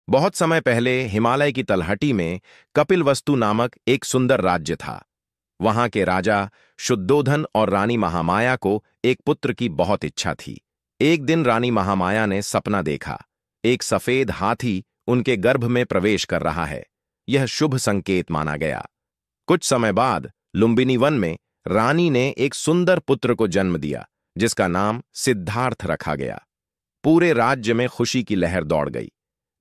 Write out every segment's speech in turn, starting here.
बहुत समय पहले हिमालय की तलहटी में कपिलवस्तु नामक एक सुंदर राज्य था। वहां के राजा शुद्धोधन और रानी महामाया को एक पुत्र की बहुत इच्छा थी। एक दिन रानी महामाया ने सपना देखा। एक सफेद हाथी उनके गर्भ में प्रवेश कर रहा है। यह शुभ संकेत माना गया। कुछ समय बाद लुंबिनी वन में रानी ने एक सुंदर पुत्र को जन्म दिया, जिसका नाम सिद्धार्थ रखा गया। पूरे राज्य में खुशी की लहर दौड़ गई।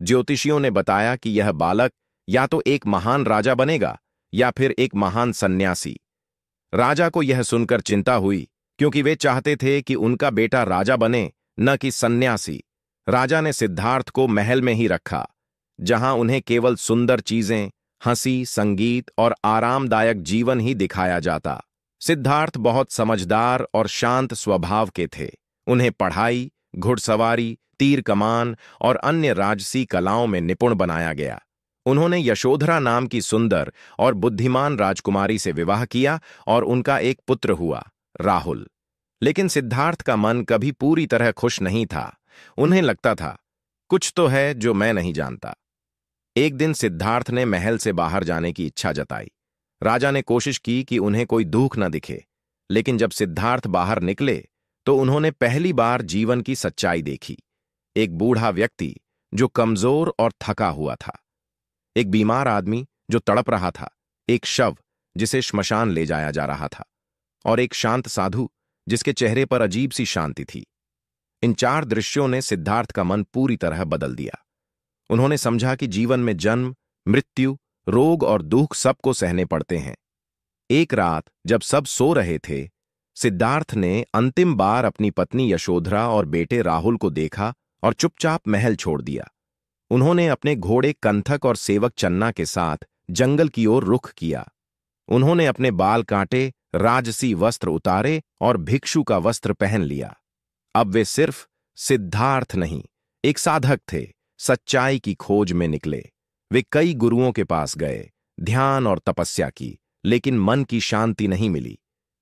ज्योतिषियों ने बताया कि यह बालक या तो एक महान राजा बनेगा या फिर एक महान सन्यासी। राजा को यह सुनकर चिंता हुई, क्योंकि वे चाहते थे कि उनका बेटा राजा बने, न कि सन्यासी। राजा ने सिद्धार्थ को महल में ही रखा, जहां उन्हें केवल सुंदर चीजें, हंसी, संगीत और आरामदायक जीवन ही दिखाया जाता। सिद्धार्थ बहुत समझदार और शांत स्वभाव के थे। उन्हें पढ़ाई, घुड़सवारी, तीर कमान और अन्य राजसी कलाओं में निपुण बनाया गया। उन्होंने यशोधरा नाम की सुंदर और बुद्धिमान राजकुमारी से विवाह किया और उनका एक पुत्र हुआ, राहुल। लेकिन सिद्धार्थ का मन कभी पूरी तरह खुश नहीं था। उन्हें लगता था, कुछ तो है जो मैं नहीं जानता। एक दिन सिद्धार्थ ने महल से बाहर जाने की इच्छा जताई। राजा ने कोशिश की कि उन्हें कोई दुख न दिखे, लेकिन जब सिद्धार्थ बाहर निकले तो उन्होंने पहली बार जीवन की सच्चाई देखी। एक बूढ़ा व्यक्ति जो कमजोर और थका हुआ था, एक बीमार आदमी जो तड़प रहा था, एक शव जिसे श्मशान ले जाया जा रहा था, और एक शांत साधु जिसके चेहरे पर अजीब सी शांति थी। इन चार दृश्यों ने सिद्धार्थ का मन पूरी तरह बदल दिया। उन्होंने समझा कि जीवन में जन्म, मृत्यु, रोग और दुख सबको सहने पड़ते हैं। एक रात जब सब सो रहे थे, सिद्धार्थ ने अंतिम बार अपनी पत्नी यशोधरा और बेटे राहुल को देखा और चुपचाप महल छोड़ दिया। उन्होंने अपने घोड़े कंथक और सेवक चन्ना के साथ जंगल की ओर रुख किया। उन्होंने अपने बाल काटे, राजसी वस्त्र उतारे और भिक्षु का वस्त्र पहन लिया। अब वे सिर्फ सिद्धार्थ नहीं, एक साधक थे। सच्चाई की खोज में निकले। वे कई गुरुओं के पास गए, ध्यान और तपस्या की, लेकिन मन की शांति नहीं मिली।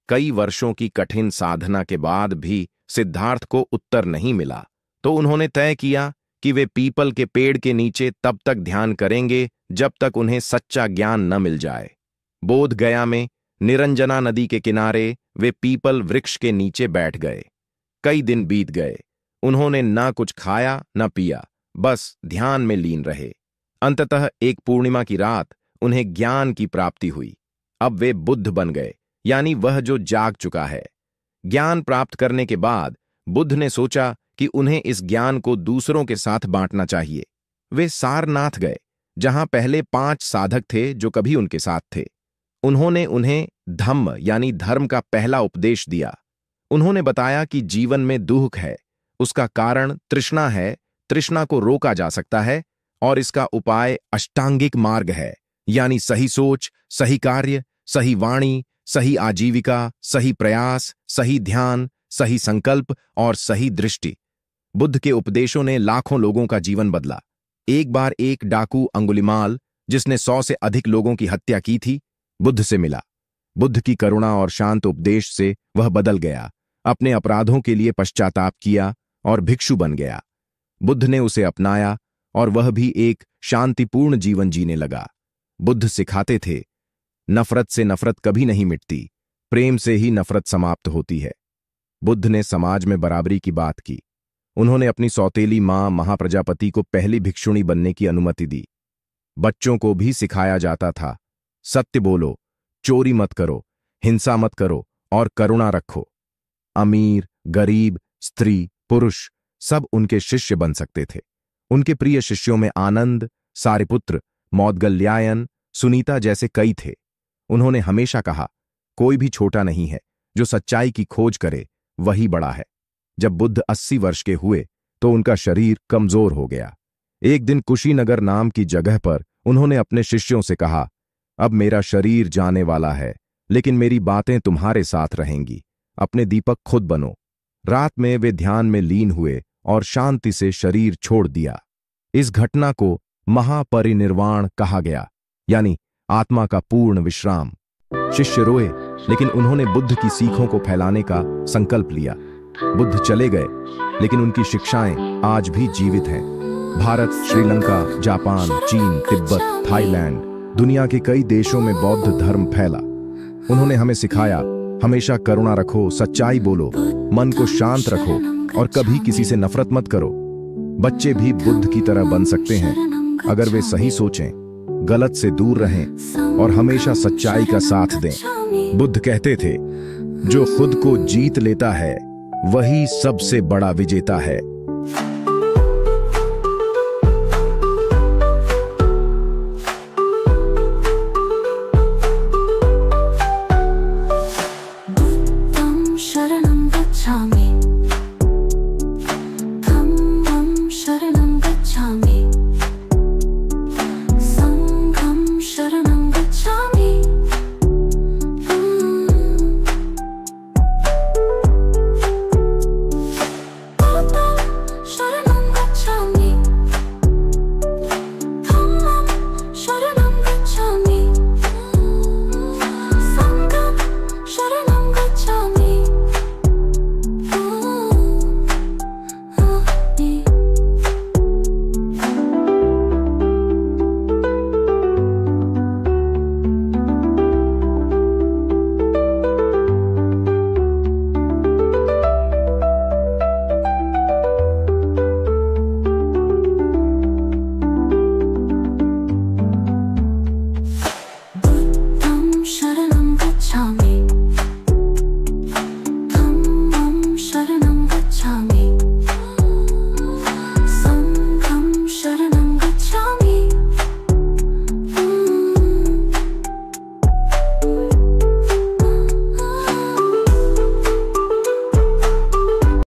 कई वर्षों की कठिन साधना के बाद भी सिद्धार्थ को उत्तर नहीं मिला, तो उन्होंने तय किया कि वे पीपल के पेड़ के नीचे तब तक ध्यान करेंगे जब तक उन्हें सच्चा ज्ञान न मिल जाए। बोध गया में निरंजना नदी के किनारे वे पीपल वृक्ष के नीचे बैठ गए। कई दिन बीत गए। उन्होंने ना कुछ खाया न पिया, बस ध्यान में लीन रहे। अंततः एक पूर्णिमा की रात उन्हें ज्ञान की प्राप्ति हुई। अब वे बुद्ध बन गए, यानी वह जो जाग चुका है। ज्ञान प्राप्त करने के बाद बुद्ध ने सोचा कि उन्हें इस ज्ञान को दूसरों के साथ बांटना चाहिए। वे सारनाथ गए, जहां पहले 5 साधक थे जो कभी उनके साथ थे। उन्होंने उन्हें धम्म यानी धर्म का पहला उपदेश दिया। उन्होंने बताया कि जीवन में दुख है, उसका कारण तृष्णा है, तृष्णा को रोका जा सकता है, और इसका उपाय अष्टांगिक मार्ग है, यानी सही सोच, सही कार्य, सही वाणी, सही आजीविका, सही प्रयास, सही ध्यान, सही संकल्प और सही दृष्टि। बुद्ध के उपदेशों ने लाखों लोगों का जीवन बदला। एक बार एक डाकू अंगुलिमाल, जिसने 100 से अधिक लोगों की हत्या की थी, बुद्ध से मिला। बुद्ध की करुणा और शांत उपदेश से वह बदल गया, अपने अपराधों के लिए पश्चाताप किया और भिक्षु बन गया। बुद्ध ने उसे अपनाया और वह भी एक शांतिपूर्ण जीवन जीने लगा। बुद्ध सिखाते थे, नफरत से नफरत कभी नहीं मिटती, प्रेम से ही नफरत समाप्त होती है। बुद्ध ने समाज में बराबरी की बात की। उन्होंने अपनी सौतेली मां महाप्रजापति को पहली भिक्षुणी बनने की अनुमति दी। बच्चों को भी सिखाया जाता था, सत्य बोलो, चोरी मत करो, हिंसा मत करो और करुणा रखो। अमीर, गरीब, स्त्री, पुरुष सब उनके शिष्य बन सकते थे। उनके प्रिय शिष्यों में आनंद, सारिपुत्र, मौदगल्यायन, सुनीता जैसे कई थे। उन्होंने हमेशा कहा, कोई भी छोटा नहीं है, जो सच्चाई की खोज करे वही बड़ा है। जब बुद्ध 80 वर्ष के हुए तो उनका शरीर कमजोर हो गया। एक दिन कुशीनगर नाम की जगह पर उन्होंने अपने शिष्यों से कहा, अब मेरा शरीर जाने वाला है, लेकिन मेरी बातें तुम्हारे साथ रहेंगी। अपने दीपक खुद बनो। रात में वे ध्यान में लीन हुए और शांति से शरीर छोड़ दिया। इस घटना को महापरिनिर्वाण कहा गया, यानी आत्मा का पूर्ण विश्राम। शिष्य रोए, लेकिन उन्होंने बुद्ध की सीखों को फैलाने का संकल्प लिया। बुद्ध चले गए, लेकिन उनकी शिक्षाएं आज भी जीवित हैं। भारत, श्रीलंका, जापान, चीन, तिब्बत, थाईलैंड, दुनिया के कई देशों में बौद्ध धर्म फैला। उन्होंने हमें सिखाया, हमेशा करुणा रखो, सच्चाई बोलो, मन को शांत रखो और कभी किसी से नफरत मत करो। बच्चे भी बुद्ध की तरह बन सकते हैं अगर वे सही सोचें, गलत से दूर रहें और हमेशा सच्चाई का साथ दें। बुद्ध कहते थे, जो खुद को जीत लेता है वही सबसे बड़ा विजेता है।